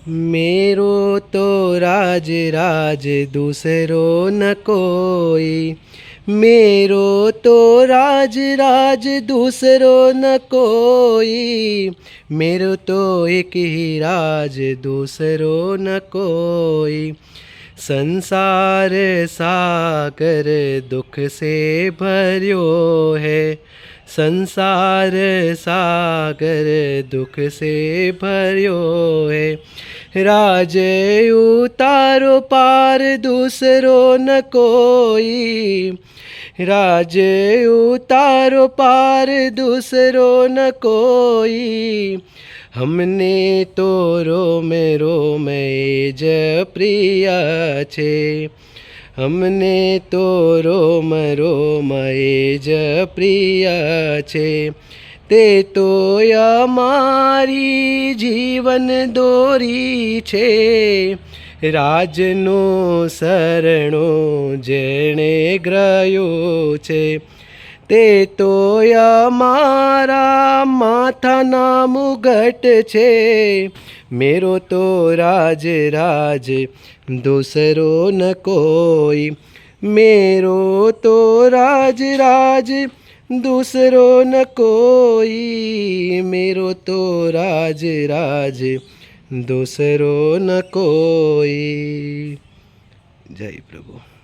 मेरो तो राज राज दूसरो न कोई, मेरो तो राज राज दूसरो न कोई, मेरो तो एक ही राज दूसरो न कोई। संसार सागर दुख से भर्यो है, संसार सागर दुख से भर्यो है। राज उतारो पार दूसरो न कोई, राज उतारो पार दूसरो न कोई। हमने तो रोम रोम ज प्रिय छे, हमने तो रोम रोम ज प्रिय छे। ते तो અમારી જીવન દોરી છે, રાજનો શરણો જેણે ગ્રહ્યો છે। તે તો અમારા માથાના મુગટ છે, મેરો તો રાજ રાજ દૂસરો ન કોઈ, મેરો તો રાજ રાજ दूसरो न कोई, मेरो तो राज राज दूसरो न कोई। जय प्रभु।